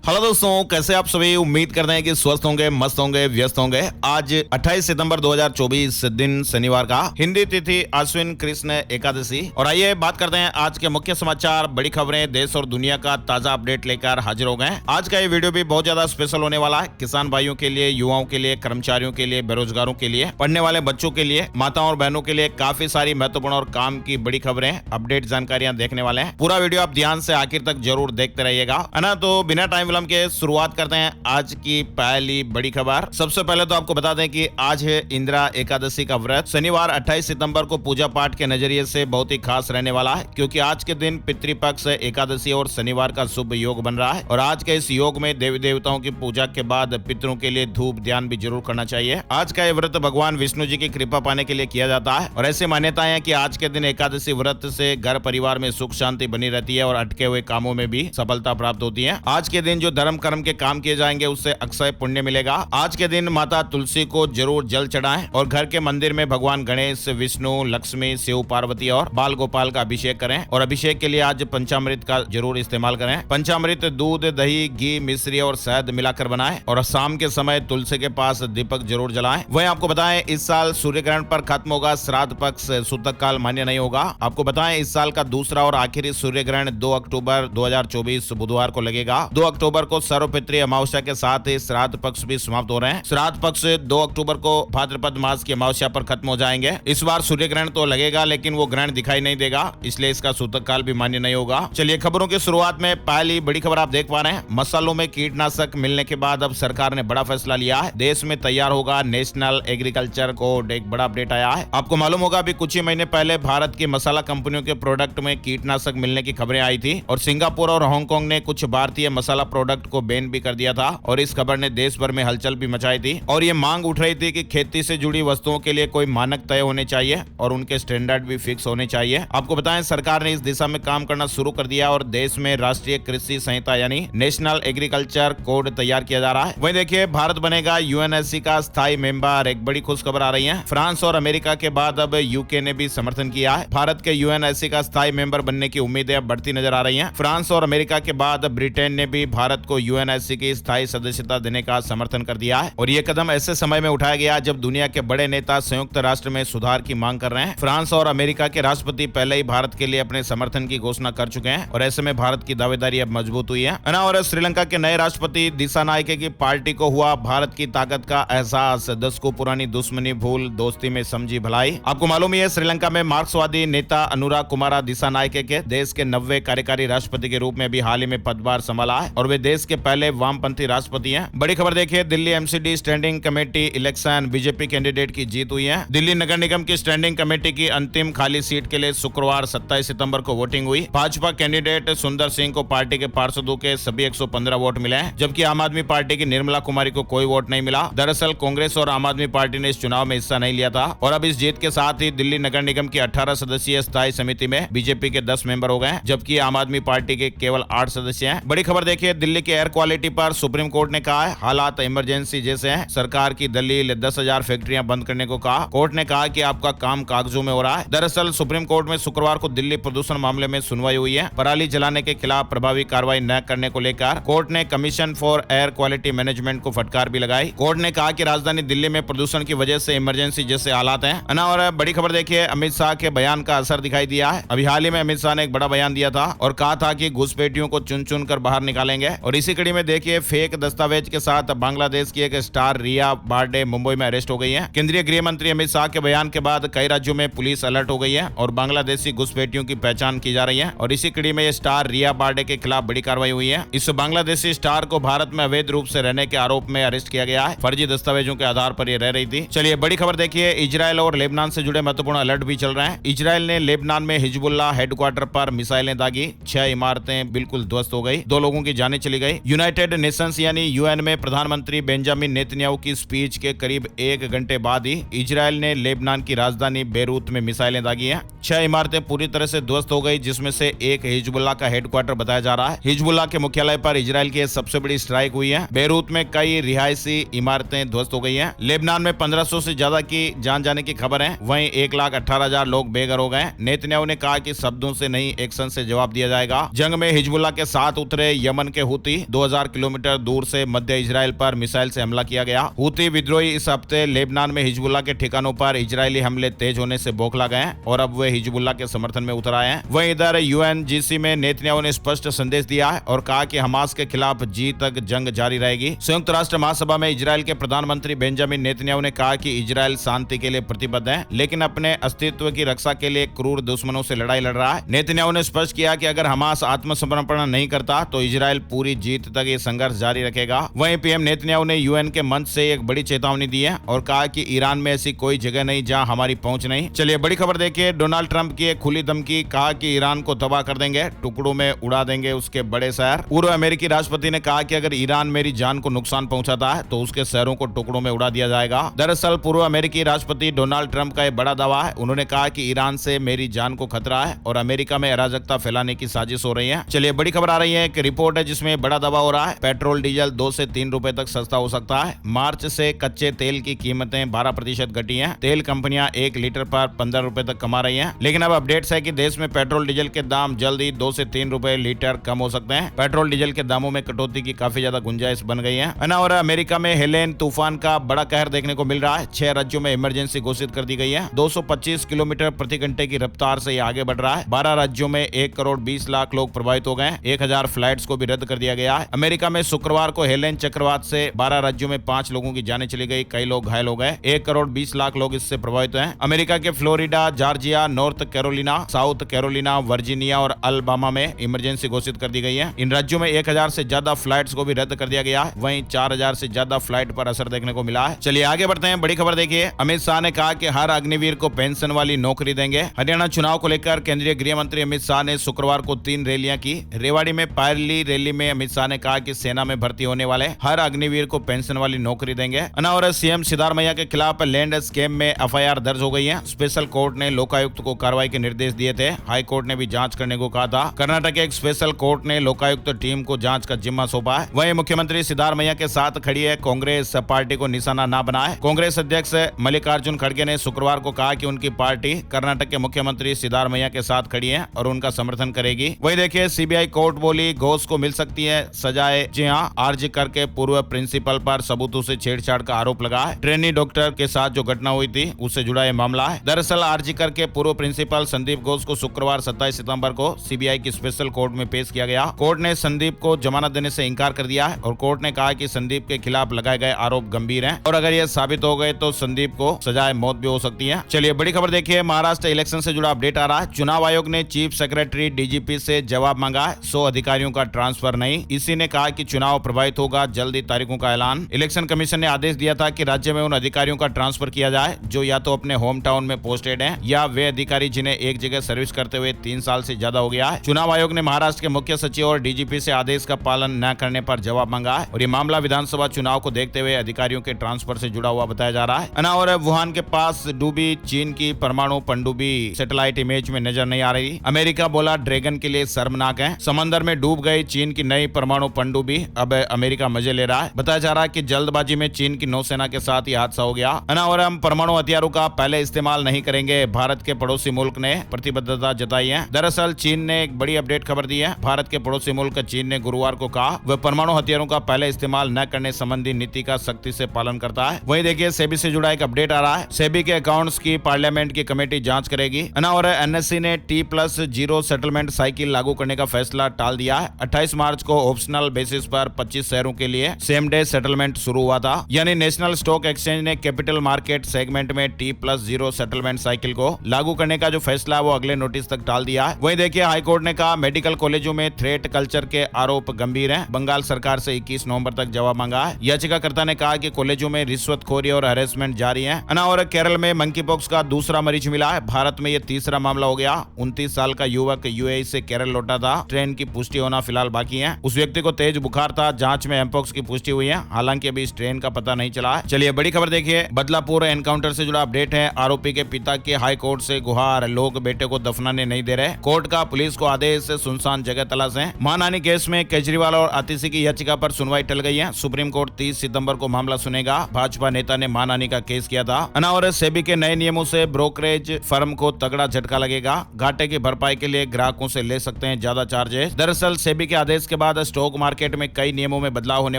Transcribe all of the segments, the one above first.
Hello दोस्तों, कैसे आप सभी। उम्मीद करते हैं कि स्वस्थ होंगे, मस्त होंगे, व्यस्त होंगे। आज 28 सितंबर 2024 दिन शनिवार का, हिंदी तिथि आश्विन कृष्ण एकादशी। और आइए बात करते हैं आज के मुख्य समाचार, बड़ी खबरें, देश और दुनिया का ताजा अपडेट लेकर हाजिर हो गए। आज का ये वीडियो भी बहुत ज्यादा स्पेशल होने वाला है। किसान भाइयों के लिए, युवाओं के लिए, कर्मचारियों के लिए, बेरोजगारों के लिए, पढ़ने वाले बच्चों के लिए, माताओं और बहनों के लिए काफी सारी महत्वपूर्ण और काम की बड़ी खबरें, अपडेट जानकारियां देखने वाले हैं। पूरा वीडियो आप ध्यान से आखिर तक जरूर देखते रहिएगा, है ना। तो बिना टाइम विलंब के शुरुआत करते हैं आज की पहली बड़ी खबर। सबसे पहले तो आपको बता दें कि आज है इंदिरा एकादशी का व्रत। शनिवार 28 सितंबर को पूजा पाठ के नजरिए से बहुत ही खास रहने वाला है, क्योंकि आज के दिन पितृपक्ष एकादशी और शनिवार का शुभ योग बन रहा है। और आज के इस योग में देवी देवताओं की पूजा के बाद पितरों के लिए धूप ध्यान भी जरूर करना चाहिए। आज का ये व्रत भगवान विष्णु जी की कृपा पाने के लिए किया जाता है। और ऐसी मान्यताएं है कि आज के दिन एकादशी व्रत से घर परिवार में सुख शांति बनी रहती है और अटके हुए कामों में भी सफलता प्राप्त होती है। आज के दिन जो धर्म कर्म के काम किए जाएंगे उससे अक्षय पुण्य मिलेगा। आज के दिन माता तुलसी को जरूर जल चढ़ाएं और घर के मंदिर में भगवान गणेश, विष्णु, लक्ष्मी, शिव पार्वती और बाल गोपाल का अभिषेक करें। और अभिषेक के लिए आज पंचामृत का जरूर इस्तेमाल करें। पंचामृत दूध, दही, घी, मिश्री और शहद मिलाकर बनाएं और शाम के समय तुलसी के पास दीपक जरूर जलाएं। वहीं आपको बताएं, इस साल सूर्य ग्रहण पर खत्म होगा श्राद्ध पक्ष, सूतक काल मान्य नहीं होगा। आपको बताएं, इस साल का दूसरा और आखिरी सूर्य ग्रहण 2 अक्टूबर 2024 बुधवार को लगेगा। 2 अक्टूबर को सर्वपितृ अमावस्या के साथ ही श्राद्ध पक्ष भी समाप्त हो रहे हैं। श्राद्ध पक्ष 2 अक्टूबर को भाद्रपद मास की अमावस्या पर खत्म हो जाएंगे। इस बार सूर्य ग्रहण तो लगेगा, लेकिन वो ग्रहण दिखाई नहीं देगा, इसलिए इसका सूतक काल भी मान्य नहीं होगा। चलिए खबरों की शुरुआत में पहली बड़ी खबर आप देख पा रहे हैं। मसालों में कीटनाशक मिलने के बाद अब सरकार ने बड़ा फैसला लिया है। देश में तैयार होगा नेशनल एग्रीकल्चर कोड। एक बड़ा अपडेट आया है। आपको मालूम होगा, अभी कुछ ही महीने पहले भारत की मसाला कंपनियों के प्रोडक्ट में कीटनाशक मिलने की खबरें आई थी और सिंगापुर और हांगकांग ने कुछ भारतीय मसाला प्रोडक्ट को बैन भी कर दिया था। और इस खबर ने देश भर में हलचल भी मचाई थी और ये मांग उठ रही थी कि खेती से जुड़ी वस्तुओं के लिए कोई मानक तय होने चाहिए और उनके स्टैंडर्ड भी फिक्स होने चाहिए। आपको बताएं, सरकार ने इस दिशा में काम करना शुरू कर दिया और देश में राष्ट्रीय कृषि संहिता यानी नेशनल एग्रीकल्चर कोड तैयार किया जा रहा है। वहीं देखिए, भारत बनेगा यूएनएससी का स्थायी मेंबर। एक बड़ी खुश खबर आ रही है। फ्रांस और अमेरिका के बाद अब यूके ने भी समर्थन किया है। भारत के यूएनएससी का स्थायी मेंबर बनने की उम्मीदें अब बढ़ती नजर आ रही है। फ्रांस और अमेरिका के बाद ब्रिटेन ने भी भारत को यूएनएससी की स्थायी सदस्यता देने का समर्थन कर दिया है। और ये कदम ऐसे समय में उठाया गया जब दुनिया के बड़े नेता संयुक्त राष्ट्र में सुधार की मांग कर रहे हैं। फ्रांस और अमेरिका के राष्ट्रपति पहले ही भारत के लिए अपने समर्थन की घोषणा कर चुके हैं और ऐसे में भारत की दावेदारी अब मजबूत हुई है ना। और श्रीलंका के नए राष्ट्रपति दिसानायके की पार्टी को हुआ भारत की ताकत का एहसास। दशकों पुरानी दुश्मनी भूल दोस्ती में समझी भलाई। आपको मालूम है, श्रीलंका में मार्क्सवादी नेता अनुराग कुमारा दिसानायके के देश के 90वें कार्यकारी राष्ट्रपति के रूप में भी हाल ही में पदभार संभाला है और वे देश के पहले वामपंथी राष्ट्रपति हैं। बड़ी खबर देखिए, Delhi MCD standing committee election BJP candidate की जीत हुई है। दिल्ली नगर निगम की स्टैंडिंग कमेटी की अंतिम खाली सीट के लिए शुक्रवार 27 सितंबर को वोटिंग हुई। भाजपा कैंडिडेट सुंदर सिंह को पार्टी के पार्षदों के सभी 115 वोट मिले हैं, जबकि आम आदमी पार्टी की निर्मला कुमारी को कोई वोट नहीं मिला। दरअसल कांग्रेस और आम आदमी पार्टी ने इस चुनाव में हिस्सा नहीं लिया था और अब इस जीत के साथ ही दिल्ली नगर निगम की 18 सदस्यीय स्थायी समिति में बीजेपी के 10 मेंबर हो गए, जबकि आम आदमी पार्टी के केवल 8 सदस्य हैं। बड़ी खबर देखिए, दिल्ली के एयर क्वालिटी पर सुप्रीम कोर्ट ने कहा है हालात इमरजेंसी जैसे हैं। सरकार की दलील 10,000 फैक्ट्रियां बंद करने को कहा। कोर्ट ने कहा कि आपका काम कागजों में हो रहा है। दरअसल सुप्रीम कोर्ट में शुक्रवार को दिल्ली प्रदूषण मामले में सुनवाई हुई है। पराली जलाने के खिलाफ प्रभावी कार्रवाई न करने को लेकर कोर्ट ने commission for air quality management को फटकार भी लगाई। कोर्ट ने कहा कि राजधानी दिल्ली में प्रदूषण की वजह से इमरजेंसी जैसे हालात हैं ना। और बड़ी खबर देखिए, अमित शाह के बयान का असर दिखाई दिया है। अभी हाल ही में अमित शाह ने एक बड़ा बयान दिया था और कहा था कि घुसपैठियों को चुन चुन कर बाहर निकालेंगे। और इसी कड़ी में देखिए, फेक दस्तावेज के साथ बांग्लादेश की एक स्टार रिया बार्डे मुंबई में अरेस्ट हो गई है। केंद्रीय गृह मंत्री अमित शाह के बयान के बाद कई राज्यों में पुलिस अलर्ट हो गई है और बांग्लादेशी घुसपैठियों की पहचान की जा रही है। और इसी कड़ी में ये स्टार रिया बार्डे के खिलाफ बड़ी कार्रवाई हुई है। इस बांग्लादेशी स्टार को भारत में अवैध रूप से रहने के आरोप में अरेस्ट किया गया है। फर्जी दस्तावेजों के आधार पर ये रह रही थी। चलिए बड़ी खबर देखिए, इजरायल और लेबनान से जुड़े महत्वपूर्ण अलर्ट भी चल रहे हैं। इजरायल ने लेबनान में हिजबुल्लाह हेडक्वार्टर पर मिसाइलें दागी। 6 इमारतें बिल्कुल ध्वस्त हो गई, 2 लोगों की जानें चली गई। यूनाइटेड नेशंस यानी यूएन में प्रधानमंत्री बेंजामिन नेतन्याहू की स्पीच के करीब 1 घंटे बाद ही इजरायल ने लेबनान की राजधानी बेरूत में मिसाइलें दागी हैं। 6 इमारतें पूरी तरह से ध्वस्त हो गई, जिसमें से एक हिजबुल्लाह का हेडक्वार्टर बताया जा रहा है। हिजबुल्लाह के मुख्यालय पर इजरायल की सबसे बड़ी स्ट्राइक हुई है। बेरूत में कई रिहायशी इमारतें ध्वस्त हो गई हैं। लेबनान में 1500 से ज्यादा की जान जाने की खबर है। वहीं 1,18,000 लोग बेघर हो गए। नेतन्याहू ने कहा कि शब्दों से नहीं, एक्शन से जवाब दिया जाएगा। जंग में हिजबुल्लाह के साथ उतरे यमन के हूती 2000 किलोमीटर दूर से मध्य इजराइल पर मिसाइल से हमला किया गया। हूती विद्रोही इस हफ्ते लेबनान में हिजबुल्लाह के ठिकानों पर इजरायली हमले तेज होने से बौखला गए और अब वे हिजबुल्लाह के समर्थन में उतर आए हैं। वहीं इधर यूएनजीसी में नेतन्याहू ने स्पष्ट संदेश दिया है और कहा कि हमास के खिलाफ जी तक जंग जारी रहेगी। संयुक्त राष्ट्र महासभा में इजराइल के प्रधानमंत्री बेंजामिन नेतन्याहू ने कहा कि इजराइल शांति के लिए प्रतिबद्ध है, लेकिन अपने अस्तित्व की रक्षा के लिए क्रूर दुश्मनों से लड़ाई लड़ रहा है। नेतन्याहू ने स्पष्ट किया कि अगर हमास आत्मसमर्पण नहीं करता तो इजराइल पूरी जीत तक ये संघर्ष जारी रखेगा। वहीं पीएम नेतन्याहू ने यूएन के मंच से एक बड़ी चेतावनी दी है और कहा कि ईरान में ऐसी कोई जगह नहीं जहां हमारी पहुंच नहीं। चलिए बड़ी खबर देखिए, डोनाल्ड ट्रंप की एक खुली धमकी, कहा कि ईरान को तबाह कर देंगे, टुकड़ों में उड़ा देंगे उसके बड़े शहर। पूर्व अमेरिकी राष्ट्रपति ने कहा कि अगर ईरान मेरी जान को नुकसान पहुंचाता है तो उसके शहरों को टुकड़ों में उड़ा दिया जाएगा। दरअसल पूर्व अमेरिकी राष्ट्रपति डोनाल्ड ट्रंप का एक बड़ा दावा है। उन्होंने कहा कि ईरान से मेरी जान को खतरा है और अमेरिका में अराजकता फैलाने की साजिश हो रही है। चलिए बड़ी खबर आ रही है, एक रिपोर्ट है जिसमें बड़ा दावा हो रहा है, पेट्रोल डीजल 2 से 3 रुपए तक सस्ता हो सकता है। मार्च से कच्चे तेल की कीमतें 12% घटी हैं। तेल कंपनियां 1 लीटर पर 15 रुपए तक कमा रही हैं। लेकिन अब अपडेट्स है कि देश में पेट्रोल डीजल के दाम जल्द ही 2 से 3 रुपए लीटर कम हो सकते हैं। पेट्रोल डीजल के दामों में कटौती की काफी ज्यादा गुंजाइश बन गई है ना। और अमेरिका में हेलेन तूफान का बड़ा कहर देखने को मिल रहा है। 6 राज्यों में इमरजेंसी घोषित कर दी गई है। 225 किलोमीटर प्रति घंटे की रफ्तार से ये आगे बढ़ रहा है। 12 राज्यों में 1 करोड़ 20 लाख लोग प्रभावित हो गए। 1000 फ्लाइट्स को भी रद्द कर दिया गया है। अमेरिका में शुक्रवार को हेलेन चक्रवात से 12 राज्यों में 5 लोगों की जानें चली गई, कई लोग घायल हो गए। 1 करोड़ 20 लाख लोग इससे प्रभावित हैं। अमेरिका के Florida, Georgia, north Carolina, south Carolina, Virginia और अल्बामा में इमरजेंसी घोषित कर दी गई है। इन राज्यों में 1000 से ज्यादा फ्लाइट्स को भी रद्द कर दिया गया है। वहीं 4000 से ज्यादा फ्लाइट पर असर देखने को मिला है। चलिए आगे बढ़ते हैं, बड़ी खबर देखिए, अमित शाह ने कहा कि हर अग्निवीर को पेंशन वाली नौकरी देंगे। हरियाणा चुनाव को लेकर केंद्रीय गृह मंत्री अमित शाह ने शुक्रवार को 3 रैलियां की। रेवाड़ी में पहली रैली में अमित शाह ने कहा कि सेना में भर्ती होने वाले हर अग्निवीर को पेंशन वाली नौकरी देंगे। और सीएम सिद्धारमैया के खिलाफ लैंड स्कैम में एफआईआर दर्ज हो गई है। स्पेशल कोर्ट ने लोकायुक्त को कार्रवाई के निर्देश दिए थे। हाई कोर्ट ने भी जांच करने को कहा था। कर्नाटक के एक स्पेशल कोर्ट ने लोकायुक्त टीम को जांच का जिम्मा सौंपा है। वहीं मुख्यमंत्री सिद्धारमैया के साथ खड़ी है कांग्रेस पार्टी को निशाना न बनाए। कांग्रेस अध्यक्ष मल्लिकार्जुन खड़गे ने शुक्रवार को कहा कि उनकी पार्टी कर्नाटक के मुख्यमंत्री सिद्धारमैया के साथ खड़ी है और उनका समर्थन करेगी। वही देखिए, सीबीआई कोर्ट बोली घोष को मिल सकती है सजाए। जी हां, आरजी करके पूर्व प्रिंसिपल पर सबूतों से छेड़छाड़ का आरोप लगा है। ट्रेनी डॉक्टर के साथ जो घटना हुई थी उससे जुड़ा यह मामला है। दरअसल आरजी करके पूर्व प्रिंसिपल संदीप घोष को शुक्रवार 27 सितंबर को सीबीआई की स्पेशल कोर्ट में पेश किया गया। कोर्ट ने संदीप को जमानत देने से इंकार कर दिया है और कोर्ट ने कहा कि संदीप के खिलाफ लगाए गए आरोप गंभीर हैं और अगर यह साबित हो गए तो संदीप को सजाए मौत भी हो सकती है। चलिए बड़ी खबर देखिए, महाराष्ट्र इलेक्शन से जुड़ा अपडेट आ रहा है। चुनाव आयोग ने चीफ सेक्रेटरी डीजीपी से जवाब मांगा है। 100 अधिकारियों का ट्रांसफर नहीं। इसी ने कहा कि चुनाव प्रभावित होगा, जल्दी तारीखों का ऐलान। इलेक्शन कमीशन ने आदेश दिया था कि राज्य में उन अधिकारियों का ट्रांसफर किया जाए जो या तो अपने होम टाउन में पोस्टेड हैं या वे अधिकारी जिन्हें एक जगह सर्विस करते हुए 3 साल से ज्यादा हो गया है। चुनाव आयोग ने महाराष्ट्र के मुख्य सचिव और डीजीपी से आदेश का पालन न करने पर जवाब मांगा है और ये मामला विधानसभा चुनाव को देखते हुए अधिकारियों के ट्रांसफर से जुड़ा हुआ बताया जा रहा है। और वुहान के पास डूबी चीन की परमाणु पनडुब्बी सैटेलाइट इमेज में नजर नहीं आ रही। अमेरिका बोला ड्रैगन के लिए शर्मनाक है। समंदर में डूब गई चीन की नई परमाणु पनडुब्बी, अब अमेरिका मजे ले रहा है। बताया जा रहा है कि जल्दबाजी में चीन की नौसेना के साथ यह हादसा हो गया। और हम परमाणु हथियारों का पहले इस्तेमाल नहीं करेंगे, भारत के पड़ोसी मुल्क ने प्रतिबद्धता जताई है। दरअसल चीन ने एक बड़ी अपडेट खबर दी है। भारत के पड़ोसी मुल्क चीन ने गुरुवार को कहा वह परमाणु हथियारों का पहले इस्तेमाल न करने संबंधी नीति का सख्ती से पालन करता है। वहीं देखिए, सेबी से जुड़ा एक अपडेट आ रहा है। सेबी के अकाउंट्स की पार्लियामेंट की कमेटी जांच करेगी। और एनएससी ने T+0 सेटलमेंट साइकिल लागू करने का फैसला टाल दिया है। 28 मार्च को ऑप्शनल बेसिस पर 25 शेयरों के लिए सेम डे सेटलमेंट शुरू हुआ था। यानी नेशनल स्टॉक एक्सचेंज ने कैपिटल मार्केट सेगमेंट में T+0 सेटलमेंट साइकिल को लागू करने का जो फैसला है वो अगले नोटिस तक टाल दिया है। वहीं देखिए, हाईकोर्ट ने कहा मेडिकल कॉलेजों में थ्रेट कल्चर के आरोप गंभीर हैं। बंगाल सरकार से 21 नवंबर तक जवाब मांगा है। याचिकाकर्ता ने कहा कि कॉलेजों में रिश्वतखोरी और हैरेसमेंट जारी है। और केरल में मंकी पॉक्स का दूसरा मरीज मिला है। भारत में यह तीसरा मामला हो गया। 29 साल का युवक यूएई से केरल लौटा था। ट्रेन की पुष्टि होना फिलहाल बाकी है। उस व्यक्ति को तेज बुखार था। जांच में एमपॉक्स की पुष्टि हुई है। हालांकि अभी इस ट्रेन का पता नहीं चला है। चलिए बड़ी खबर देखिए, बदलापुर एनकाउंटर से जुड़ा अपडेट है। आरोपी के पिता के हाई कोर्ट से गुहार, लोग बेटे को दफनाने नहीं दे रहे। कोर्ट का पुलिस को आदेश से सुनसान जगह तलाश है। मानहानि केस में केजरीवाल और आतिशी की याचिका पर सुनवाई टल गई है। सुप्रीम कोर्ट 30 सितंबर को मामला सुनेगा। भाजपा नेता ने मानहानि का केस किया था। और सेबी के नए नियमों से ब्रोकरेज फर्म को तगड़ा झटका लगेगा। घाटे की भरपाई के लिए ग्राहकों से ले सकते हैं ज्यादा चार्जेस। दरअसल सेबी के आदेश के बाद स्टॉक मार्केट में कई नियमों में बदलाव होने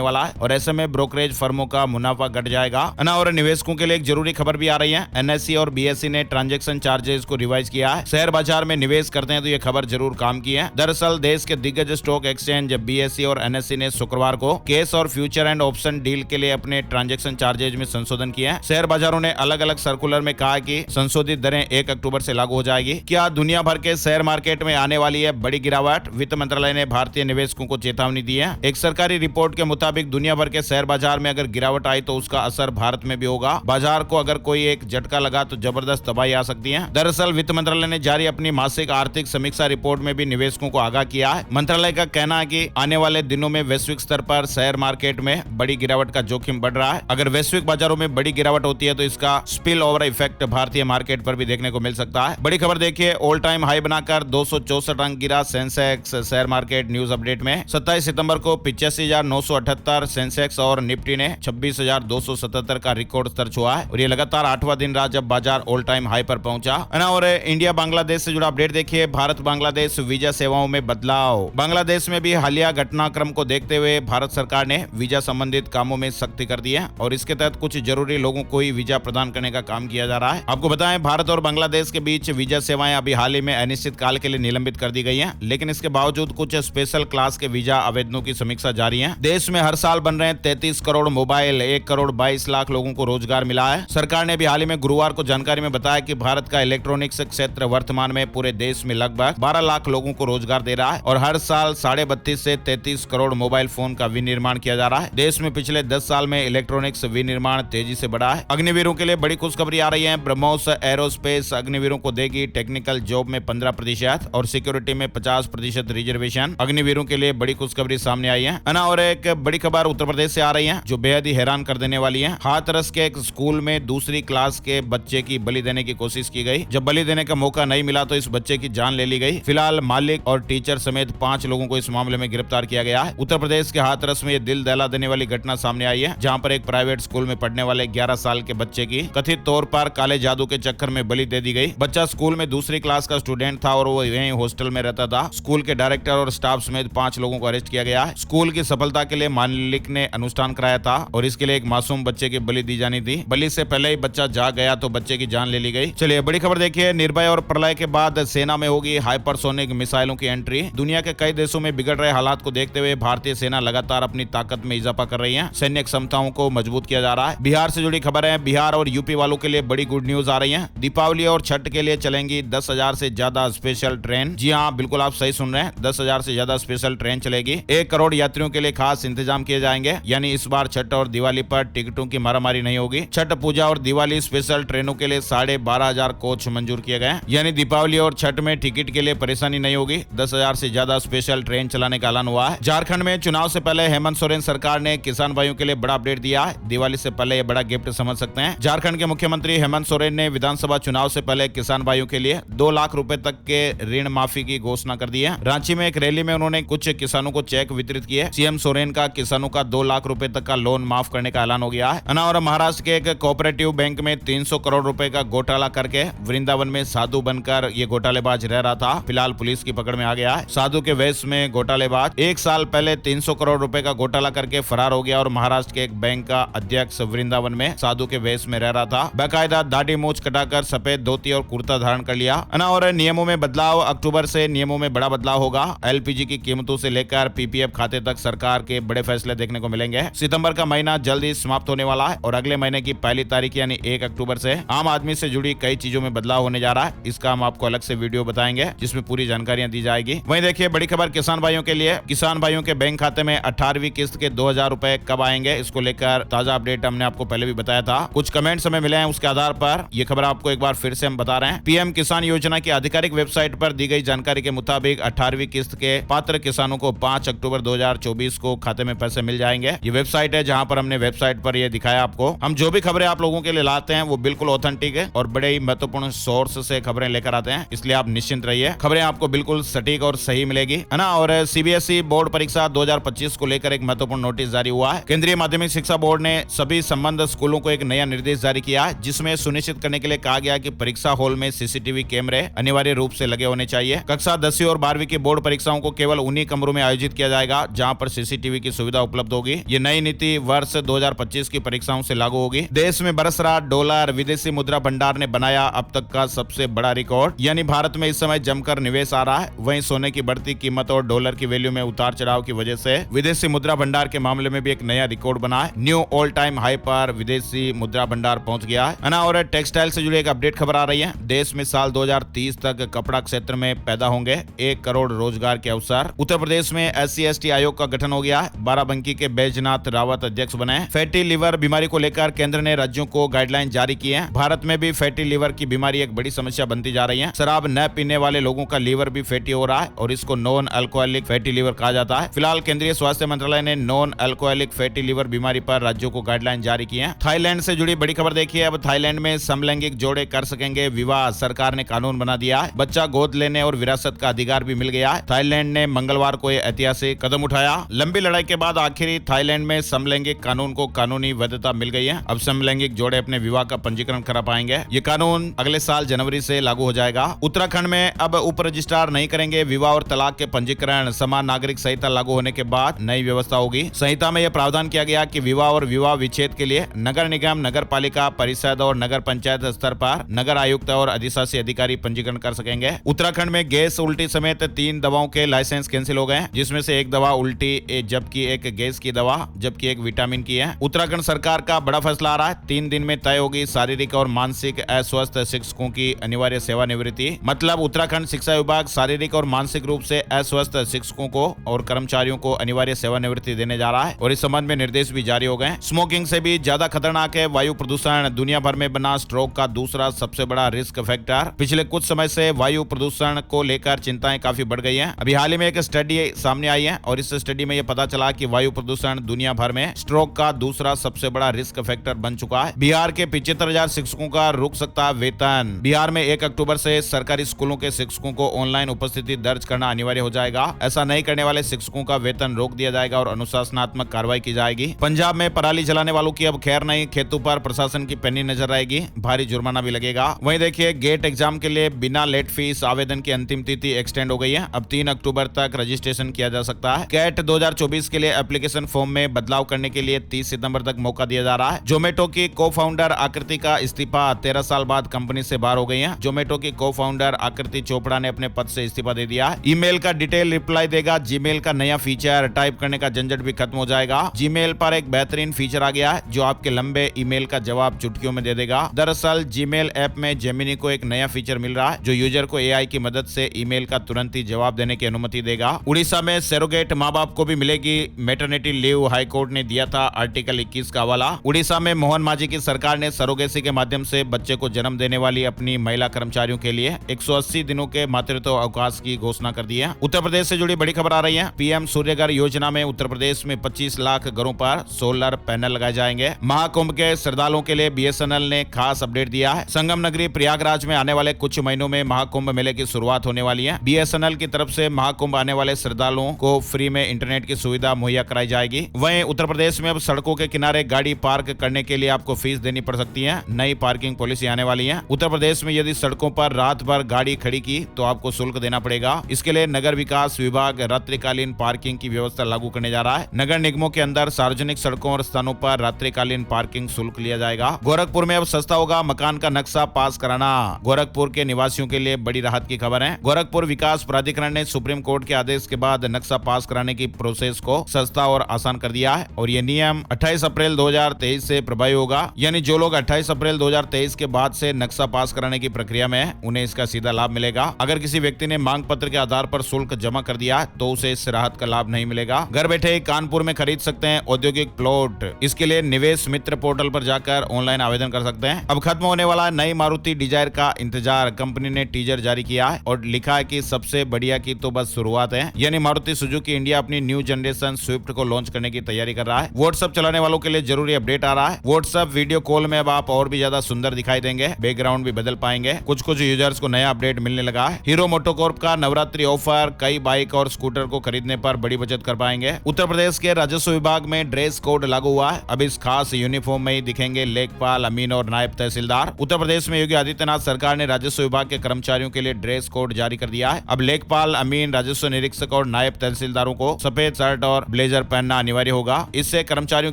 वाला है और ऐसे में ब्रोकरेज फर्मों का मुनाफा घट जाएगा ना। और निवेशकों के लिए एक जरूरी खबर भी आ रही है। एनएससी और बीएसई ने ट्रांजैक्शन चार्जेस को रिवाइज किया है। शेयर बाजार में निवेश करते हैं तो ये खबर जरूर काम की है। दरअसल देश के दिग्गज स्टॉक एक्सचेंज बीएसई और एनएससी ने शुक्रवार को कैश और फ्यूचर एंड ऑप्शन डील के लिए अपने ट्रांजैक्शन चार्जेज में संशोधन किया है। शेयर बाजारों ने अलग अलग सर्कुलर में कहा कि संशोधित दरें 1 अक्टूबर से लागू हो जाएगी। क्या दुनिया भर के शेयर मार्केट में आने वाली है बड़ी गिरावट? वित्त मंत्रालय ने भारतीय निवेशकों को चेतावनी दी है। एक सरकारी रिपोर्ट के मुताबिक दुनिया भर के शेयर बाजार में अगर गिरावट आई तो उसका असर भारत में भी होगा। बाजार को अगर कोई एक झटका लगा तो जबरदस्त तबाही आ सकती है। दरअसल वित्त मंत्रालय ने जारी अपनी मासिक आर्थिक समीक्षा रिपोर्ट में भी निवेशकों को आगाह किया है। मंत्रालय का कहना है कि आने वाले दिनों में वैश्विक स्तर पर शेयर मार्केट में बड़ी गिरावट का जोखिम बढ़ रहा है। अगर वैश्विक बाजारों में बड़ी गिरावट होती है तो इसका स्पिल ओवर इफेक्ट भारतीय मार्केट पर भी देखने को मिल सकता है। बड़ी खबर देखिए, ऑल टाइम हाई बनाकर 264 अंक गिरा Sensex. Share market news update में 27 सितंबर को 85,978 सेंसेक्स और निफ्टी ने 26,277 का रिकॉर्ड स्तर छुआ है और ये लगातार 8वां दिन रहा जब बाजार ऑल टाइम हाई पर पहुंचा। और इंडिया बांग्लादेश से जुड़ा अपडेट देखिए, भारत बांग्लादेश वीजा सेवाओं में बदलाव। बांग्लादेश में भी हालिया घटनाक्रम को देखते हुए भारत सरकार ने वीजा संबंधित कामों में सख्ती कर दी है और इसके तहत कुछ जरूरी लोगों को ही वीजा प्रदान करने का काम किया जा रहा है। आपको बताएं, भारत और बांग्लादेश के बीच वीजा सेवाएं अभी हाल ही में अनिश्चित काल के लिए निलंबित कर दी गई हैं, लेकिन इसके बावजूद कुछ स्पेशल क्लास के वीजा आवेदनों की समीक्षा जारी है। देश में हर साल बन रहे 33 करोड़ मोबाइल, 1 करोड़ 22 लाख लोगों को रोजगार मिला है। सरकार ने भी हाल ही में गुरुवार को जानकारी में बताया कि भारत का इलेक्ट्रॉनिक्स क्षेत्र वर्तमान में पूरे देश में लगभग 12 लाख लोगों को रोजगार दे रहा है और हर साल 32.5 से 33 करोड़ मोबाइल फोन का विनिर्माण किया जा रहा है। देश में पिछले 10 साल में इलेक्ट्रॉनिक्स विनिर्माण तेजी से बढ़ा है। अग्निवीरों के लिए बड़ी खुशखबरी आ रही है। ब्रह्मोस एरोस्पेस अग्निवीरों को देगी टेक्निकल जॉब में 15% और सिक्योरिटी में 50% रिजर्वेशन। अग्निवीरों के लिए बड़ी खुशखबरी सामने आई है ना। और एक बड़ी खबर उत्तर प्रदेश से आ रही है जो बेहद ही हैरान कर देने वाली है। हाथरस के एक स्कूल में दूसरी क्लास के बच्चे की बलि देने की कोशिश की गई। जब बलि देने का मौका नहीं मिला तो इस बच्चे की जान ले ली गई। फिलहाल मालिक और टीचर समेत 5 लोगों को इस मामले में गिरफ्तार किया गया है। उत्तर प्रदेश के हाथरस में यह दिल दहला देने वाली घटना सामने आई है, जहां पर एक प्राइवेट स्कूल में पढ़ने वाले 11 साल के बच्चे की कथित तौर पर काले जादू के चक्कर में बलि दे दी गई। बच्चा स्कूल में दूसरी क्लास का स्टूडेंट था और वो यहीं हॉस्टल में रहता था। स्कूल के डायरेक्टर और स्टाफ समेत 5 लोगों को अरेस्ट किया गया है। स्कूल की सफलता के लिए मालिक ने अनुष्ठान कराया था और इसके लिए एक मासूम बच्चे की बलि दी जानी थी। बलि से पहले ही बच्चा जाग गया तो बच्चे की जान ले ली गई। चलिए बड़ी खबर देखिए, निर्भया और प्रलय के बाद सेना में होगी हाइपरसोनिक मिसाइलों की एंट्री। दुनिया के कई देशों में बिगड़ रहे हालात को देखते हुए भारतीय सेना लगातार अपनी ताकत में इजाफा कर रही है। सैन्य क्षमताओं को मजबूत किया जा रहा है। बिहार से जुड़ी खबर है, बिहार और यूपी वालों के लिए बड़ी गुड न्यूज आ रही है। दीपावली और छठ के लिए चलेंगी 10,000 से ज्यादा स्पेशल ट्रेन। जी हाँ, बिल्कुल आप सही सुन रहे हैं, 10,000 से ज्यादा स्पेशल ट्रेन चलेगी। 1 करोड़ यात्रियों के लिए खास इंतजाम किए जाएंगे। यानी इस बार छठ और दिवाली पर टिकटों की मारामारी नहीं होगी। छठ पूजा और दिवाली स्पेशल ट्रेनों के लिए 12,500 कोच मंजूर किए गए। यानी दीपावली और छठ में टिकट के लिए परेशानी नहीं होगी। 10,000 से ज्यादा स्पेशल ट्रेन चलाने का ऐलान हुआ है। झारखंड में चुनाव से पहले हेमंत सोरेन सरकार ने किसान भाइयों के लिए बड़ा अपडेट दिया है। दिवाली से पहले ये बड़ा गिफ्ट समझ सकते हैं। झारखंड के मुख्यमंत्री हेमंत सोरेन ने विधानसभा चुनाव से पहले किसान भाइयों के लिए 2 लाख रुपए तक के ऋण माफी की घोषणा कर दी है। रांची में एक रैली में उन्होंने कुछ किसानों को चेक वितरित किए। सीएम सोरेन का किसानों का 2 लाख रुपए तक का लोन माफ करने का ऐलान हो गया है। और महाराष्ट्र के एक कोऑपरेटिव बैंक में 300 करोड़ रुपए का घोटाला करके वृंदावन में साधु बनकर ये घोटालेबाज रह रहा था। फिलहाल पुलिस की पकड़ में आ गया है। साधु के वेश में घोटालेबाज 1 साल पहले 300 करोड़ रुपए का घोटाला करके फरार हो गया और महाराष्ट्र के एक बैंक का अध्यक्ष वृंदावन में साधु के वेश में रह रहा था। बाकायदा दाढ़ी मूछ कटाकर सफेद धोती और कुर्ता धारण कर लिया। और नियमों में बदलाव, अक्टूबर से नियमों में बड़ा बदलाव होगा। एलपीजी की कीमतों से लेकर पीपीएफ खाते तक सरकार के बड़े फैसले देखने को मिलेंगे। सितंबर का महीना जल्द ही समाप्त होने वाला है और अगले महीने की पहली तारीख यानी 1 अक्टूबर से आम आदमी से जुड़ी कई चीजों में बदलाव होने जा रहा है। इसका हम आपको अलग से वीडियो बताएंगे जिसमें पूरी जानकारियां दी जाएगी। वहीं देखिए बड़ी खबर किसान भाइयों के लिए, किसान भाइयों के बैंक खाते में 18वीं किस्त के 2,000 रुपए कब आएंगे, इसको लेकर ताजा अपडेट हमने आपको पहले भी बताया था। कुछ कमेंट्स हमें मिले हैं, उसके आधार पर यह खबर आपको एक बार फिर से हम बता रहे हैं। पीएम किसान योजना की आधिकारिक वेबसाइट पर दी गई जानकारी के मुताबिक 18वीं किस्त के पात्र किसानों को 5 अक्टूबर 2024 को खाते में पैसे मिल जाएंगे। ये वेबसाइट है जहां पर हमने वेबसाइट पर यह दिखाया आपको। हम जो भी खबरें आप लोगों के लिए लाते हैं वो बिल्कुल ऑथेंटिक है और बड़े ही महत्वपूर्ण सोर्स से खबरें लेकर आते हैं, इसलिए आप निश्चिंत रहिए, खबरें आपको बिल्कुल सटीक और सही मिलेगी, है ना। और सीबीएसई बोर्ड परीक्षा 2025 को लेकर एक महत्वपूर्ण नोटिस जारी हुआ है। केंद्रीय माध्यमिक शिक्षा बोर्ड ने सभी संबद्ध स्कूलों को एक नया निर्देश जारी किया है, जिसमें सुनिश्चित करने के लिए कहा गया कि परीक्षा हॉल में सीसीटीवी कैमरे अनिवार्य रूप से लगे होने चाहिए। कक्षा 10वीं और 12वीं की बोर्ड परीक्षाओं को केवल उन्हीं कमरों केंद्रों में आयोजित किया जाएगा, जहां पर सीसीटीवी की सुविधा उपलब्ध होगी। ये नई नीति वर्ष 2025 की परीक्षाओं से लागू होगी। देश में बरस रहा डॉलर विदेशी मुद्रा भंडार ने बनाया अब तक का सबसे बड़ा रिकॉर्ड, यानी भारत में इस समय जमकर निवेश आ रहा है। वहीं सोने की बढ़ती कीमत और डॉलर की वैल्यू में उतार चढ़ाव की वजह से विदेशी मुद्रा भंडार के मामले में भी एक नया रिकॉर्ड बना है। न्यू ऑल टाइम हाई पर विदेशी मुद्रा भंडार पहुंच गया है ना। और टेक्सटाइल से जुड़ी एक अपडेट खबर आ रही है। देश में साल 2030 तक कपड़ा क्षेत्र में पैदा होंगे 1 करोड़ रोजगार के अवसर। उत्तर प्रदेश में SC/ST आयोग का गठन हो गया है। बाराबंकी के बैजनाथ रावत अध्यक्ष बने। फैटी लीवर बीमारी को लेकर केंद्र ने राज्यों को गाइडलाइन जारी की है। भारत में भी फैटी लीवर की बीमारी एक बड़ी समस्या बनती जा रही है। शराब न पीने वाले लोगों का लीवर भी फैटी हो रहा है और इसको नॉन अल्कोहलिक फैटी लीवर कहा जाता है। फिलहाल केंद्रीय स्वास्थ्य मंत्रालय ने नॉन अल्कोहलिक फैटी लीवर बीमारी पर राज्यों को गाइडलाइन जारी की है। थाईलैंड से जुड़ी बड़ी खबर देखिए। अब थाईलैंड में समलैंगिक जोड़े कर सकेंगे विवाह, सरकार ने कानून बना दिया है। बच्चा गोद लेने और विरासत का अधिकार भी मिल गया है। थाईलैंड ने मंगलवार को यह ऐतिहासिक कदम उठाया। लंबी लड़ाई के बाद आखिरी थाईलैंड में समलैंगिक कानून को कानूनी वैधता मिल गई है। अब समलैंगिक जोड़े अपने विवाह का पंजीकरण करा पाएंगे। ये कानून अगले साल जनवरी से लागू हो जाएगा। उत्तराखंड में अब उप रजिस्ट्रार नहीं करेंगे विवाह और तलाक के पंजीकरण। समान नागरिक संहिता लागू होने के बाद नई व्यवस्था होगी। संहिता में यह प्रावधान किया गया कि विवाह और विवाह विच्छेद के लिए नगर निगम, नगर पालिका परिषद और नगर पंचायत स्तर पर नगर आयुक्त और अधिशासी अधिकारी पंजीकरण कर सकेंगे। उत्तराखंड में गैस, उल्टी समेत 3 दवाओं के लाइसेंस कैंसिल हो गए, जिसमें से एक दवा उल्टी, जबकि एक गैस की दवा, जबकि एक विटामिन की है। उत्तराखंड सरकार का बड़ा फैसला आ रहा है। 3 दिन में तय होगी शारीरिक और मानसिक अस्वस्थ शिक्षकों की अनिवार्य सेवानिवृत्ति। मतलब उत्तराखंड शिक्षा विभाग शारीरिक और मानसिक रूप से अस्वस्थ शिक्षकों को और कर्मचारियों को अनिवार्य सेवानिवृत्ति देने जा रहा है और इस संबंध में निर्देश भी जारी हो गए। स्मोकिंग से भी ज्यादा खतरनाक है वायु प्रदूषण। दुनिया भर में बना स्ट्रोक का दूसरा सबसे बड़ा रिस्क फैक्टर। पिछले कुछ समय से वायु प्रदूषण को लेकर चिंताएं काफी बढ़ गई हैं। अभी हाल ही में एक स्टडी सामने आई है और इस स्टडी में यह पता चला कि वायु प्रदूषण दुनिया भर में स्ट्रोक का दूसरा सबसे बड़ा रिस्क फैक्टर बन चुका है। बिहार के 75,000 शिक्षकों का रुक सकता है वेतन। बिहार में 1 अक्टूबर से सरकारी स्कूलों के शिक्षकों को ऑनलाइन उपस्थिति दर्ज करना अनिवार्य हो जाएगा। ऐसा नहीं करने वाले शिक्षकों का वेतन रोक दिया जाएगा और अनुशासनात्मक कार्रवाई की जाएगी। पंजाब में पराली जलाने वालों की अब खैर नहीं, खेतों पर प्रशासन की पैनी नजर रहेगी, भारी जुर्माना भी लगेगा। वहीं देखिए, गेट एग्जाम के लिए बिना लेट फीस आवेदन की अंतिम तिथि एक्सटेंड हो गई है। अब 3 अक्टूबर तक रजिस्ट्रेशन किया जा सकता है। कैट 2024 के लिए एप्लीकेशन फॉर्म में बदलाव करने के लिए 30 सितंबर तक मौका दिया जा रहा है। जोमेटो की को फाउंडर आकृति का इस्तीफा। 13 साल बाद कंपनी से बाहर हो गई है। जोमेटो की को फाउंडर आकृति चोपड़ा ने अपने पद से इस्तीफा दे दिया। ईमेल का डिटेल रिप्लाई देगा जीमेल का नया फीचर। टाइप करने का झंझट भी खत्म हो जाएगा। जीमेल पर एक बेहतरीन फीचर आ गया है जो आपके लंबे ईमेल का जवाब चुटकियों में दे देगा। दरअसल जीमेल ऐप में जेमिनी को एक नया फीचर मिल रहा है जो यूजर को AI की मदद से ईमेल का तुरंत ही जवाब देने की अनुमति देगा। उड़ीसा में सरोगेट माँ बाप को भी मिलेगी मैटरनिटी लीव। हाईकोर्ट ने दिया था आर्टिकल 21 का हवाला। उड़ीसा में मोहन मांझी की सरकार ने सरोगेसी के माध्यम से बच्चे को जन्म देने वाली अपनी महिला कर्मचारियों के लिए 180 दिनों के मातृत्व अवकाश की घोषणा कर दी है। उत्तर प्रदेश से जुड़ी बड़ी खबर आ रही है। PM सूर्यघर योजना में उत्तर प्रदेश में 25 लाख घरों पर सोलर पैनल लगाए जाएंगे। महाकुंभ के श्रद्धालुओं के लिए BSNL ने खास अपडेट दिया है। संगम नगरी प्रयागराज में आने वाले कुछ महीनों में महाकुंभ मेले की शुरुआत होने वाली है। BSNL की तरफ से महाकुंभ आने वाले श्रद्धालुओं को फ्री में इंटरनेट की सुविधा मुहैया कराई जाएगी। वहीं उत्तर प्रदेश में अब सड़कों के किनारे गाड़ी पार्क करने के लिए आपको फीस देनी पड़ सकती है। नई पार्किंग पॉलिसी आने वाली है। उत्तर प्रदेश में यदि सड़कों पर रात भर गाड़ी खड़ी की तो आपको शुल्क देना पड़ेगा। इसके लिए नगर विकास विभाग रात्रिकालीन पार्किंग की व्यवस्था लागू करने जा रहा है। नगर निगमों के अंदर सार्वजनिक सड़कों और स्थानों पर रात्रिकालीन पार्किंग शुल्क लिया जाएगा। गोरखपुर में अब सस्ता होगा मकान का नक्शा पास कराना। गोरखपुर के निवासियों के लिए बड़ी राहत की खबर है। गोरखपुर विकास प्राधिकरण ने सुप्रीम कोर्ट के आदेश के बाद नक्शा पास कराने की प्रोसेस को सस्ता और आसान कर दिया है और ये नियम 28 अप्रैल 2023 से प्रभावी होगा। यानी जो लोग 28 अप्रैल 2023 के बाद से नक्शा पास कराने की प्रक्रिया में है उन्हें इसका सीधा लाभ मिलेगा। अगर किसी व्यक्ति ने मांग पत्र के आधार पर शुल्क जमा कर दिया तो उसे इस राहत का लाभ नहीं मिलेगा। घर बैठे कानपुर में खरीद सकते हैं औद्योगिक प्लॉट। इसके लिए निवेश मित्र पोर्टल पर जाकर ऑनलाइन आवेदन कर सकते हैं। अब खत्म होने वाला नई मारुति डिजायर का इंतजार। कंपनी ने टीजर जारी किया है और लिखा है कि सबसे बढ़िया की तो बस शुरुआत है। यानी मारुति सुजुकी इंडिया अपनी न्यू जनरेशन स्विफ्ट को लॉन्च करने की तैयारी कर रहा है। व्हाट्सएप चलाने वालों के लिए जरूरी अपडेट आ रहा है। व्हाट्सएप वीडियो कॉल में अब आप और भी ज्यादा सुंदर दिखाई देंगे। बैकग्राउंड भी बदल पाएंगे। कुछ यूजर्स को नया अपडेट मिलने लगा है। हीरो मोटोकॉर्प का नवरात्रि ऑफर। कई बाइक और स्कूटर को खरीदने पर बड़ी बचत कर पाएंगे। उत्तर प्रदेश के राजस्व विभाग में ड्रेस कोड लागू हुआ है। अब इस खास यूनिफॉर्म में ही दिखेंगे लेखपाल, अमीन और नायब तहसीलदार। उत्तर प्रदेश में योगी आदित्यनाथ सरकार ने राजस्व विभाग के कर्मचारियों के लिए ड्रेस कोड जारी कर दिया है। अब लेखपाल, अमीन, राजस्व निरीक्षक और और नायब तहसीलदारों को सफेद शर्ट और ब्लेजर पहनना अनिवार्य होगा। इससे कर्मचारियों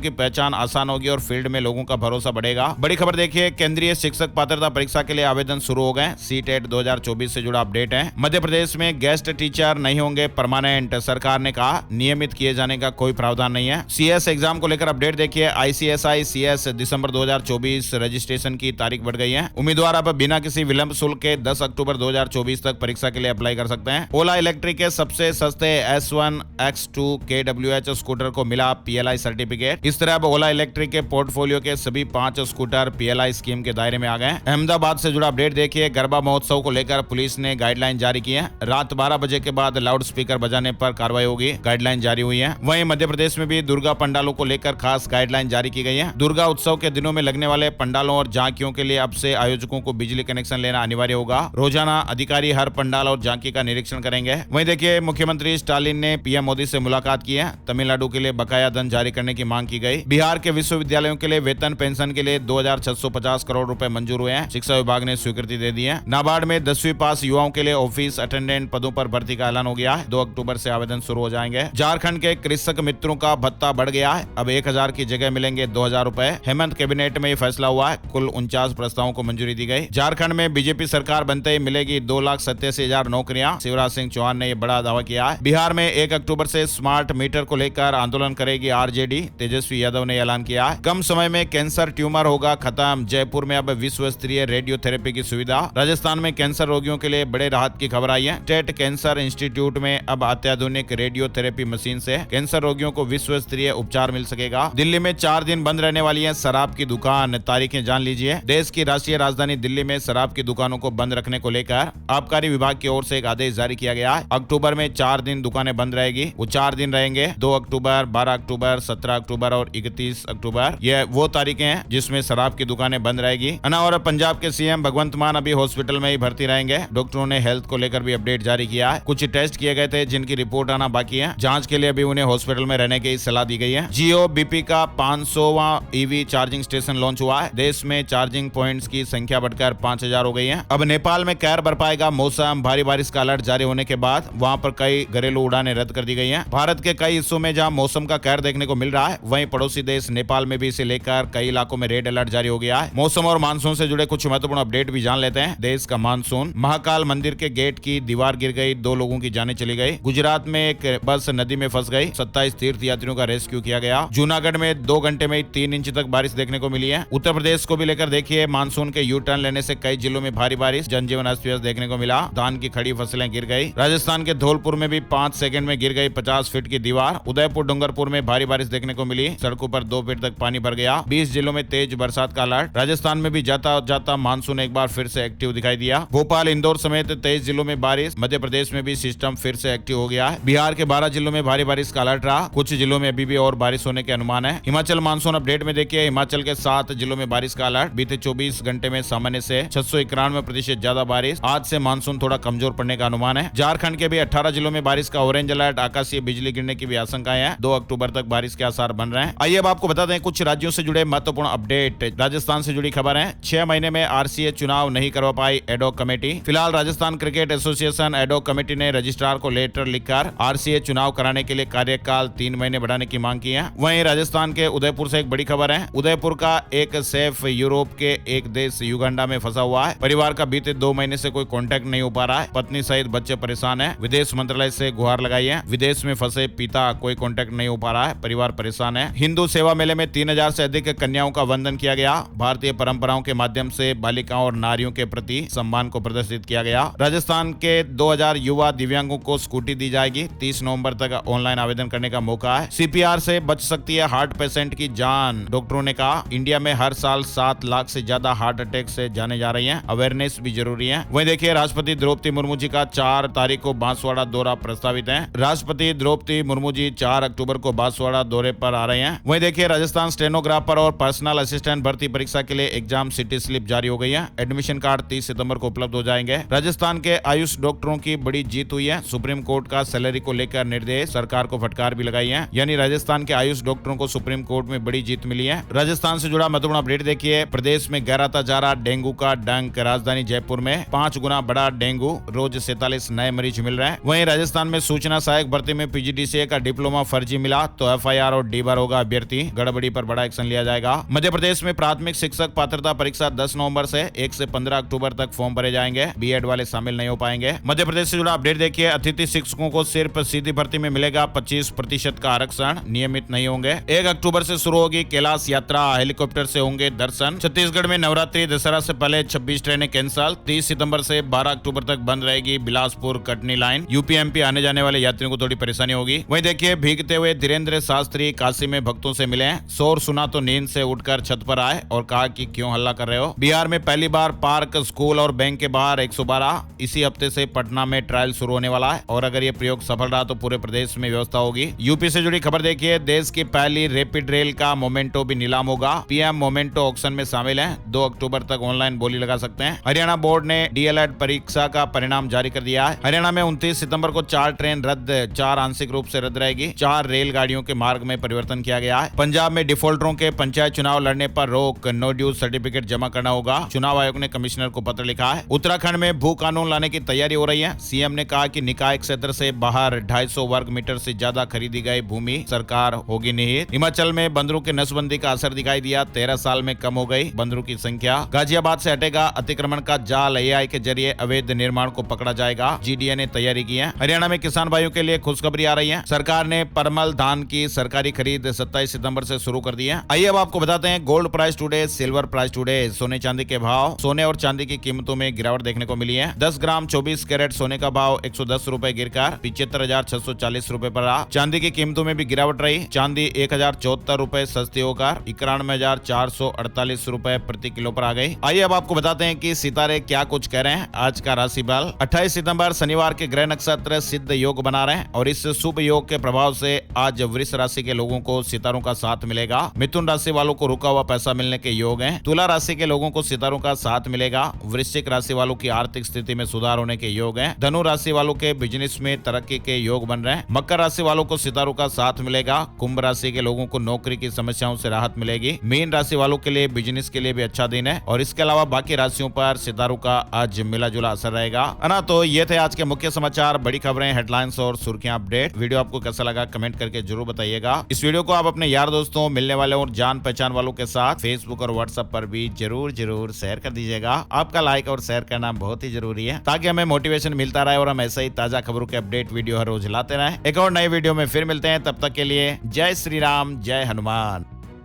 की पहचान आसान होगी और फील्ड में लोगों का भरोसा बढ़ेगा। बड़ी खबर देखिए, केंद्रीय शिक्षक पात्रता परीक्षा के लिए आवेदन शुरू हो गए। सीटेट 2024 से जुड़ा अपडेट है। मध्य प्रदेश में गेस्ट टीचर नहीं होंगे परमानेंट, सरकार ने कहा नियमित किए जाने का कोई प्रावधान नहीं है। सीएस एग्जाम को लेकर अपडेट देखिए, आईसीएसआई सीएस दिसंबर 2024 रजिस्ट्रेशन की तारीख बढ़ गई है। उम्मीदवार अब बिना किसी विलंब शुल्क के 10 अक्टूबर 2024 तक परीक्षा के लिए अप्लाई कर सकते हैं। ओला इलेक्ट्रिक के सबसे सस्ते S1 X2 KWH स्कूटर को मिला PLI सर्टिफिकेट। इस तरह अब ओला इलेक्ट्रिक के पोर्टफोलियो के सभी 5 स्कूटर PLI स्कीम के दायरे में आ गए। अहमदाबाद से जुड़ा अपडेट देखिए, गरबा महोत्सव को लेकर पुलिस ने गाइडलाइन जारी की है। रात 12 बजे के बाद लाउड स्पीकर बजाने पर कार्रवाई होगी, गाइडलाइन जारी हुई है। वहीं मध्य प्रदेश में भी दुर्गा पंडालों को लेकर खास गाइडलाइन जारी की गई है। दुर्गा उत्सव के दिनों में लगने वाले पंडालों और झांकियों के लिए अब से आयोजकों को बिजली कनेक्शन लेना अनिवार्य होगा। रोजाना अधिकारी हर पंडाल और झांकी का निरीक्षण करेंगे। वहीं देखिए, मुख्यमंत्री स्टालिन ने पीएम मोदी से मुलाकात की है। तमिलनाडु के लिए बकाया धन जारी करने की मांग की गई। बिहार के विश्वविद्यालयों के लिए वेतन पेंशन के लिए 2650 करोड़ रुपए मंजूर हुए हैं। शिक्षा विभाग ने स्वीकृति दे दी है। नाबार्ड में 10वीं पास युवाओं के लिए ऑफिस अटेंडेंट पदों पर भर्ती का ऐलान हो गया है। 2 अक्टूबर से आवेदन शुरू हो जाएंगे। झारखंड के कृषक मित्रों का भत्ता बढ़ गया है। अब 1000 की जगह मिलेंगे 2000 रुपए। हेमंत कैबिनेट में फैसला हुआ है। कुल 49 प्रस्तावों को मंजूरी दी गई। झारखंड में बीजेपी सरकार बनते ही मिलेगी 2,87,000 नौकरियां। शिवराज सिंह चौहान ने यह बड़ा दावा किया है। बिहार में 1 अक्टूबर से स्मार्ट मीटर को लेकर आंदोलन करेगी आरजेडी। तेजस्वी यादव ने ऐलान किया है। कम समय में कैंसर ट्यूमर होगा खत्म। जयपुर में अब विश्व स्तरीय रेडियोथेरेपी की सुविधा। राजस्थान में कैंसर रोगियों के लिए बड़े राहत की खबर आई है। टेट कैंसर इंस्टीट्यूट में अब अत्याधुनिक रेडियोथेरेपी मशीन से कैंसर रोगियों को विश्व स्तरीय उपचार मिल सकेगा। दिल्ली में 4 दिन बंद रहने वाली है शराब की दुकान। तारीखें जान लीजिए। देश की राष्ट्रीय राजधानी दिल्ली में शराब की दुकानों को बंद रखने को लेकर आबकारी विभाग की ओर से एक आदेश जारी किया गया है। अक्टूबर में 4 दिन दुकानें बंद रहेगी। वो 4 दिन रहेंगे, 2 अक्टूबर, 12 अक्टूबर, 17 अक्टूबर और 31 अक्टूबर। ये वो तारीखें हैं जिसमें शराब की दुकानें बंद रहेगी। और पंजाब के सीएम भगवंत मान अभी हॉस्पिटल में ही भर्ती रहेंगे। डॉक्टरों ने हेल्थ को लेकर भी अपडेट जारी किया है। कुछ टेस्ट किए गए थे जिनकी रिपोर्ट आना बाकी है। जांच के लिए अभी उन्हें हॉस्पिटल में रहने की सलाह दी गई है। जियो बीपी का 500वां ईवी चार्जिंग स्टेशन लॉन्च हुआ है। देश में चार्जिंग पॉइंट्स की संख्या बढ़कर 5000 हो गई है। अब नेपाल में कहर बरपाएगा मौसम। भारी बारिश का अलर्ट जारी होने के बाद वहां पर कई घरेलू उड़ानें रद्द कर दी गई हैं। भारत के कई हिस्सों में जहां मौसम का कहर देखने को मिल रहा है, वहीं पड़ोसी देश नेपाल में भी इसे लेकर कई इलाकों में रेड अलर्ट जारी हो गया है। मौसम और मानसून से जुड़े कुछ महत्वपूर्ण अपडेट भी जान लेते हैं। देश का मानसून। महाकाल मंदिर के गेट की दीवार गिर गई, 2 लोगों की जानें चली गई। गुजरात में एक बस नदी में फंस गई, 27 तीर्थ यात्रियों का रेस्क्यू किया गया। जूनागढ़ में 2 घंटे में 3 इंच तक बारिश देखने को मिली है। उत्तर प्रदेश को भी लेकर देखिए, मानसून के यू टर्न लेने से कई जिलों में भारी बारिश, जनजीवन अस्त व्यस्त देखने को मिला। धान की खड़ी फसलें गिर गई। राजस्थान के धौलपुर में भी 5 सेकंड में गिर गई 50 फीट की दीवार। उदयपुर डूंगरपुर में भारी बारिश देखने को मिली, सड़कों पर 2 फीट तक पानी भर गया। 20 जिलों में तेज बरसात का अलर्ट। राजस्थान में भी जाता जाता मानसून एक बार फिर से एक्टिव दिखाई दिया। भोपाल, इंदौर समेत 23 जिलों में बारिश। मध्य प्रदेश में भी सिस्टम फिर से एक्टिव हो गया है। बिहार के 12 जिलों में भारी बारिश का अलर्ट रहा। कुछ जिलों में अभी भी और बारिश होने के अनुमान है। हिमाचल मानसून अपडेट में देखिए, हिमाचल के 7 जिलों में बारिश का अलर्ट। बीते 24 घंटे में सामान्य से 691% ज्यादा बारिश। आज से मानसून थोड़ा कमजोर पड़ने का अनुमान है। झारखंड के भी 18 जिलों में बारिश का ऑरेंज अलर्ट। आकाशीय बिजली गिरने की भी आशंकाएं हैं। 2 अक्टूबर तक बारिश के आसार बन रहे हैं। आइए अब आपको बता दें कुछ राज्यों से जुड़े महत्वपूर्ण अपडेट। राजस्थान से जुड़ी खबर है। 6 महीने में आरसीए चुनाव नहीं करवा पाई एडॉक कमेटी। फिलहाल Rajasthan cricket association ad hoc committee ने रजिस्ट्रार को लेटर लिखकर आरसीए चुनाव कराने के लिए कार्यकाल 3 महीने बढ़ाने की मांग की है। वहीं राजस्थान के उदयपुर से एक बड़ी खबर है। उदयपुर का एक सेफ यूरोप के एक देश युगांडा में फंसा हुआ है। परिवार का बीते 2 महीने से कोई कांटेक्ट नहीं हो पा रहा है। पत्नी सहित बच्चे परेशान है। विदेश मंत्रालय से गुहार लगाई है। विदेश में फंसे पिता, कोई कांटेक्ट नहीं हो पा रहा है, परिवार परेशान है। हिंदू सेवा मेले में 3000 से अधिक कन्याओं का वंदन किया गया। भारतीय परंपराओं के माध्यम से बालिकाओं और नारियों के प्रति सम्मान को प्रदर्शित किया गया। राजस्थान के 2000 युवा दिव्यांगों को स्कूटी दी जाएगी। 30 नवंबर तक ऑनलाइन आवेदन करने का मौका है। सीपीआर से बच सकती है हार्ट पेशेंट की जान। डॉक्टरों ने कहा, इंडिया में हर साल 7 लाख से ज्यादा हार्ट अटैक से जाने जा रही हैं। अवेयरनेस भी जरूरी है। वहीं देखिए, राष्ट्रपति द्रौपदी मुर्मू जी का 4 तारीख को बांसवाड़ा दौरा प्रस्तावित है। राष्ट्रपति द्रौपदी मुर्मू जी 4 अक्टूबर को बांसवाड़ा दौरे पर आ रहे हैं। वहीं देखिए, राजस्थान स्टेनोग्राफर और पर्सनल असिस्टेंट भर्ती परीक्षा के लिए एग्जाम सिटी स्लिप जारी हो गई है। एडमिशन कार्ड 30 सितंबर को उपलब्ध हो जाएंगे। राजस्थान के आयुष डॉक्टरों की बड़ी जीत हुई है। सुप्रीम कोर्ट का सैलरी को लेकर निर्देश, सरकार को फटकार भी लगाई है। यानी राजस्थान के आयुष डॉक्टरों को सुप्रीम कोर्ट में बड़ी जीत मिली है। राजस्थान से जुड़ा महत्वपूर्ण अपडेट देखिए, प्रदेश में गहराता जा रहा डेंगू का डंक। राजधानी जयपुर में 5 गुना बढ़ा डेंगू, रोज 47 नए मरीज मिल रहे हैं। वहीं राजस्थान राजस्थान में सूचना सहायक भर्ती में पीजीडीसीए का डिप्लोमा फर्जी मिला तो एफआईआर और डी बार होगा अभ्यर्थी, गड़बड़ी पर बड़ा एक्शन लिया जाएगा। मध्य प्रदेश में प्राथमिक शिक्षक पात्रता परीक्षा 10 नवंबर से 1 से 15 अक्टूबर तक फॉर्म भरे जाएंगे, बीएड वाले शामिल नहीं हो पाएंगे। मध्य प्रदेश से जुड़ा अपडेट देखिए, अतिथि शिक्षकों को सिर्फ सीधी भर्ती में मिलेगा 25% का आरक्षण, नियमित नहीं होंगे। 1 अक्टूबर से शुरू होगी कैलाश यात्रा, हेलीकॉप्टर से होंगे दर्शन। छत्तीसगढ़ में नवरात्रि दशहरा से पहले 26 ट्रेनें कैंसल। 30 सितंबर से 12 अक्टूबर तक बंद रहेगी Bilaspur Katni line. UP MP आने जाने वाले यात्रियों को थोड़ी परेशानी होगी। वहीं देखिए, भीगते हुए धीरेन्द्र शास्त्री काशी में भक्तों से मिले, शोर सुना तो नींद से उठकर छत पर आए और कहा कि क्यों हल्ला कर रहे हो। बिहार में पहली बार पार्क, स्कूल और बैंक के बाहर 112। इसी हफ्ते से पटना में ट्रायल शुरू होने वाला है और अगर ये प्रयोग सफल रहा तो पूरे प्रदेश में व्यवस्था होगी। यूपी से जुड़ी खबर देखिए, देश की पहली रैपिड रेल का मोमेंटो भी नीलाम होगा। पीएम मोमेंटो ऑक्शन में शामिल है। 2 अक्टूबर तक ऑनलाइन बोली लगा सकते हैं। हरियाणा बोर्ड ने डीएलएड परीक्षा का परिणाम जारी कर दिया है। हरियाणा में 29 सितंबर को 4 ट्रेन रद्द, 4 आंशिक रूप से रद्द रहेगी। 4 रेलगाड़ियों के मार्ग में परिवर्तन किया गया है। पंजाब में डिफॉल्टरों के पंचायत चुनाव लड़ने पर रोक, नो ड्यूज सर्टिफिकेट जमा करना होगा। चुनाव आयोग ने कमिश्नर को पत्र लिखा है। उत्तराखंड में भू कानून लाने की तैयारी हो रही है। सीएम ने कहा कि निकाय क्षेत्र से बाहर 250 वर्ग मीटर से ज्यादा खरीदी गई भूमि सरकार होगी निहित। हिमाचल में बंदरों की नसबंदी का असर दिखाई दिया, 13 साल में कम हो गई बंदरों की संख्या। गाजियाबाद से हटेगा अतिक्रमण का जाल, एआई के जरिए अवैध निर्माण को पकड़ा जाएगा, जीडीए ने तैयारी की है। हरियाणा में किसान भाइयों के लिए खुशखबरी आ रही है। सरकार ने परमल धान की सरकारी खरीद 27 सितंबर से शुरू कर दी है। आइए अब आपको बताते हैं gold price today, silver price today, सोने चांदी के भाव। सोने और चांदी की कीमतों में गिरावट देखने को मिली है। 10 ग्राम 24 कैरेट सोने का भाव 110 रुपए गिरकर 75,640 रुपए पर रहा। चांदी की कीमतों में भी गिरावट रही। चांदी 1074 रुपए सस्ती होकर 91,448 रुपए प्रति किलो पर आ गई। आइए अब आपको बताते हैं कि सितारे क्या कुछ कह रहे हैं। आज का राशि बल 28 सितंबर शनिवार के ग्रह नक्षत्र सिद्ध योग बना रहे हैं और इस शुभ योग के प्रभाव से आज वृष राशि के लोगों को सितारों का साथ मिलेगा। मिथुन राशि वालों को रुका हुआ पैसा मिलने के योग हैं। तुला राशि के लोगों को सितारों का साथ मिलेगा। वृश्चिक राशि वालों की आर्थिक स्थिति में सुधार होने के योग हैं। धनु राशि वालों के बिजनेस में तरक्की के योग बन रहे हैं। मकर राशि वालों को सितारों का साथ मिलेगा। कुंभ राशि के लोगों को नौकरी की समस्याओं से राहत मिलेगी। मीन राशि वालों के लिए बिजनेस के लिए भी अच्छा दिन है और इसके अलावा बाकी राशियों पर सितारों का आज मिला जुला असर रहेगा। ना तो ये थे आज के मुख्य समाचार, बड़ी खबरें, हेडलाइंस और सुर्खियां अपडेट। वीडियो आपको कैसा लगा कमेंट करके जरूर बताइएगा। इस वीडियो को आप अपने यार दोस्तों, मिलने वाले और जान पहचान वालों के साथ फेसबुक और व्हाट्सएप पर भी जरूर शेयर कर दीजिएगा। आपका लाइक और शेयर करना बहुत ही जरूरी है ताकि हमें मोटिवेशन मिलता रहे और हम ऐसे ही ताजा खबरों के अपडेट वीडियो हर रोज लाते रहे। एक और नए वीडियो में फिर मिलते हैं, तब तक के लिए जय श्री राम, जय हनुमान।